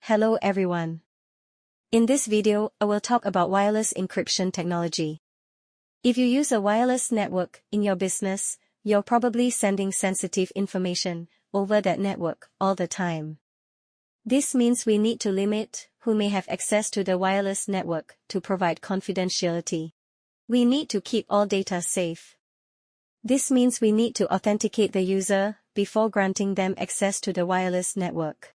Hello everyone. In this video, I will talk about wireless encryption technology. If you use a wireless network in your business, you're probably sending sensitive information over that network all the time. This means we need to limit who may have access to the wireless network to provide confidentiality. We need to keep all data safe. This means we need to authenticate the user before granting them access to the wireless network.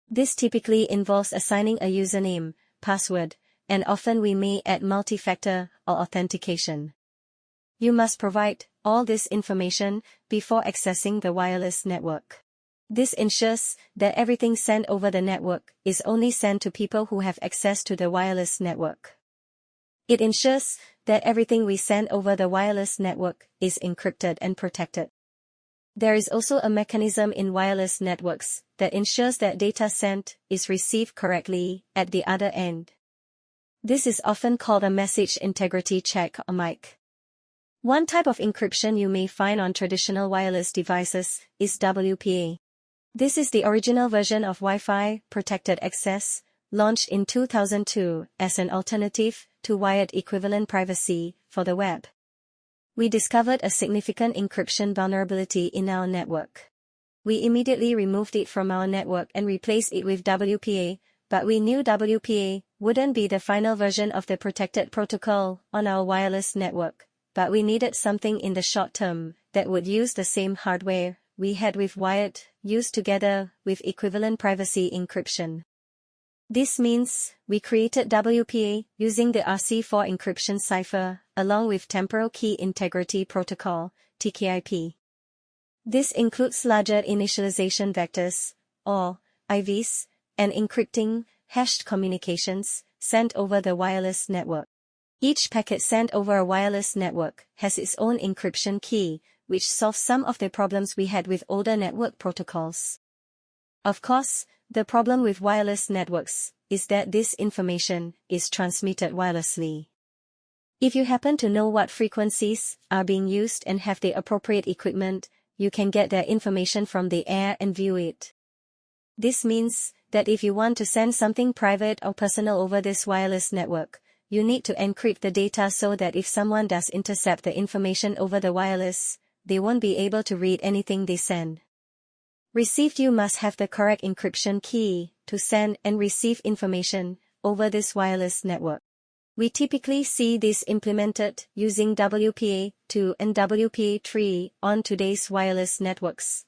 This typically involves assigning a username, password, and often we may add multi-factor or authentication. You must provide all this information before accessing the wireless network. This ensures that everything sent over the network is only sent to people who have access to the wireless network. It ensures that everything we send over the wireless network is encrypted and protected. There is also a mechanism in wireless networks that ensures that data sent is received correctly at the other end. This is often called a message integrity check or MIC. One type of encryption you may find on traditional wireless devices is WPA. This is the original version of Wi-Fi protected access, launched in 2002 as an alternative to wired equivalent privacy for the web. We discovered a significant encryption vulnerability in our network. We immediately removed it from our network and replaced it with WPA, but we knew WPA wouldn't be the final version of the protected protocol on our wireless network, but we needed something in the short term that would use the same hardware we had with wired, used together with equivalent privacy encryption. This means we created WPA using the RC4 encryption cipher along with Temporal Key Integrity Protocol, TKIP. This includes larger initialization vectors, or IVs, and encrypting hashed communications sent over the wireless network. Each packet sent over a wireless network has its own encryption key, which solves some of the problems we had with older network protocols. Of course, the problem with wireless networks is that this information is transmitted wirelessly. If you happen to know what frequencies are being used and have the appropriate equipment, you can get their information from the air and view it. This means that if you want to send something private or personal over this wireless network, you need to encrypt the data so that if someone does intercept the information over the wireless, they won't be able to read anything they send. Received you must have the correct encryption key to send and receive information over this wireless network. We typically see this implemented using WPA2 and WPA3 on today's wireless networks.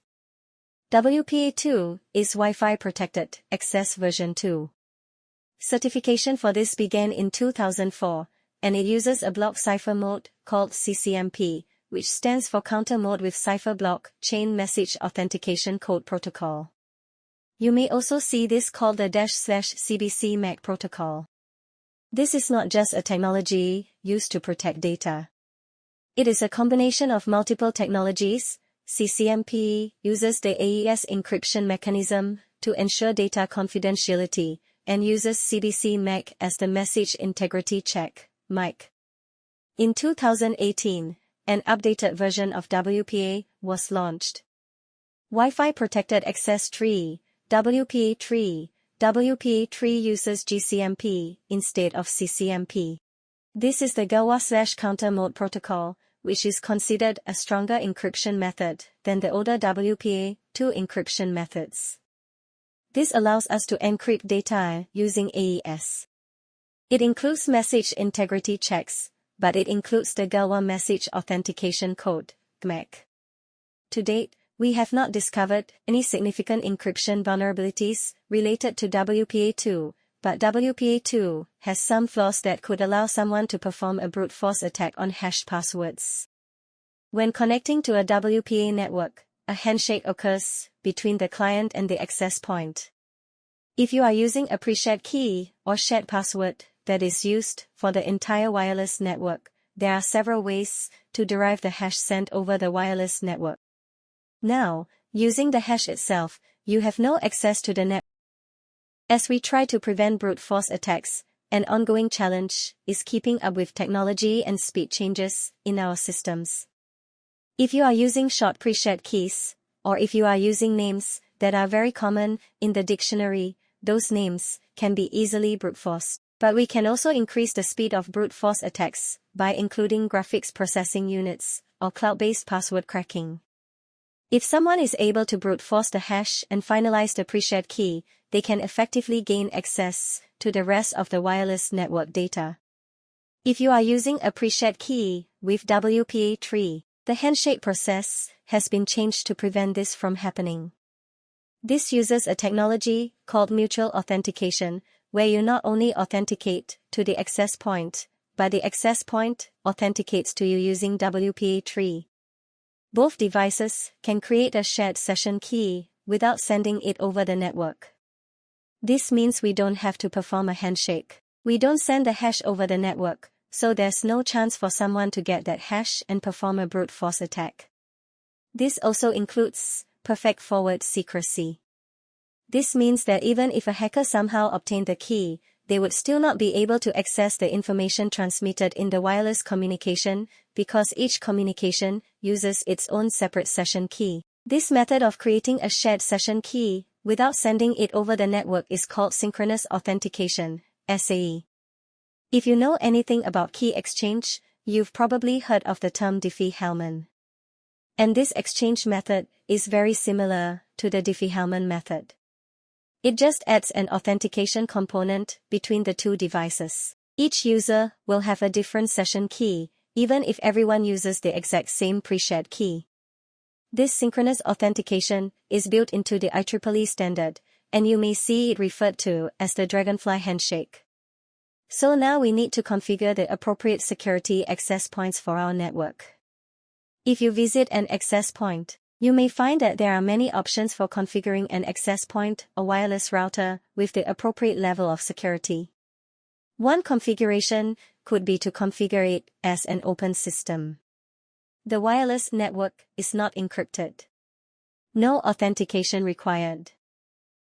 WPA2 is Wi-Fi Protected Access version 2. Certification for this began in 2004, and it uses a block cipher mode called CCMP, which stands for Counter Mode with Cipher Block Chain Message Authentication Code Protocol. You may also see this called the /CBC MAC protocol. This is not just a technology used to protect data. It is a combination of multiple technologies. CCMP uses the AES encryption mechanism to ensure data confidentiality and uses CBC MAC as the message integrity check, MIC. In 2018, an updated version of WPA was launched. Wi-Fi Protected Access 3, WPA3. WPA3 uses GCMP instead of CCMP. This is the GAWA/Counter Mode protocol, which is considered a stronger encryption method than the older WPA2 encryption methods. This allows us to encrypt data using AES. It includes message integrity checks, but it includes the GAWA Message Authentication Code, GMAC. To date, we have not discovered any significant encryption vulnerabilities related to WPA2, but WPA2 has some flaws that could allow someone to perform a brute force attack on hashed passwords. When connecting to a WPA network, a handshake occurs between the client and the access point. If you are using a pre-shared key or shared password that is used for the entire wireless network, there are several ways to derive the hash sent over the wireless network. Now, using the hash itself, you have no access to the network. As we try to prevent brute force attacks, an ongoing challenge is keeping up with technology and speed changes in our systems. If you are using short pre-shared keys, or if you are using names that are very common in the dictionary, those names, can be easily brute forced. But we can also increase the speed of brute force attacks by including graphics processing units or cloud-based password cracking. If someone is able to brute force the hash and finalize the pre-shared key, they can effectively gain access to the rest of the wireless network data. If you are using a pre-shared key with WPA3, the handshake process has been changed to prevent this from happening. This uses a technology called mutual authentication, where you not only authenticate to the access point, but the access point authenticates to you using WPA3. Both devices can create a shared session key without sending it over the network. This means we don't have to perform a handshake. We don't send the hash over the network, so there's no chance for someone to get that hash and perform a brute force attack. This also includes perfect forward secrecy. This means that even if a hacker somehow obtained the key, they would still not be able to access the information transmitted in the wireless communication, because each communication uses its own separate session key. This method of creating a shared session key without sending it over the network is called synchronous authentication, SAE. If you know anything about key exchange, you've probably heard of the term Diffie-Hellman. And this exchange method is very similar to the Diffie-Hellman method. It just adds an authentication component between the two devices. Each user will have a different session key, even if everyone uses the exact same pre-shared key. This synchronous authentication is built into the IEEE standard, and you may see it referred to as the Dragonfly handshake. So now we need to configure the appropriate security access points for our network. If you visit an access point, you may find that there are many options for configuring an access point or wireless router with the appropriate level of security. One configuration could be to configure it as an open system. The wireless network is not encrypted. No authentication required.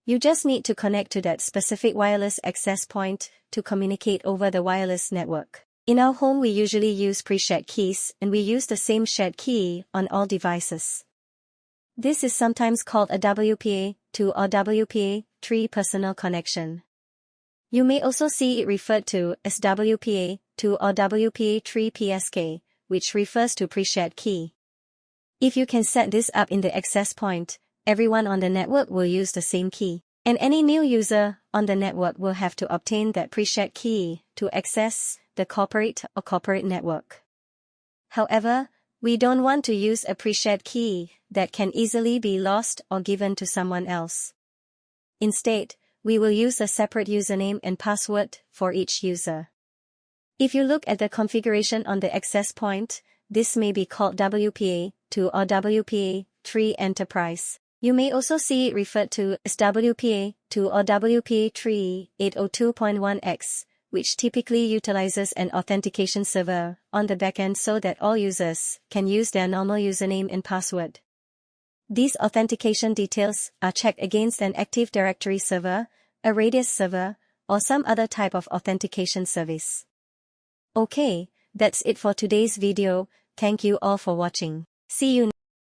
You just need to connect to that specific wireless access point to communicate over the wireless network. In our home we usually use pre-shared keys, and we use the same shared key on all devices. This is sometimes called a WPA2 or WPA3 personal connection. You may also see it referred to as WPA2 or WPA3 PSK, which refers to pre-shared key. If you can set this up in the access point, everyone on the network will use the same key, and any new user on the network will have to obtain that pre-shared key to access the corporate or corporate network. However, we don't want to use a pre-shared key that can easily be lost or given to someone else. Instead, we will use a separate username and password for each user. If you look at the configuration on the access point, this may be called WPA2 or WPA3 Enterprise. You may also see it referred to as WPA2 or WPA3 802.1x, which typically utilizes an authentication server on the backend so that all users can use their normal username and password. These authentication details are checked against an Active Directory server, a Radius server, or some other type of authentication service. Okay, that's it for today's video. Thank you all for watching. See you next time.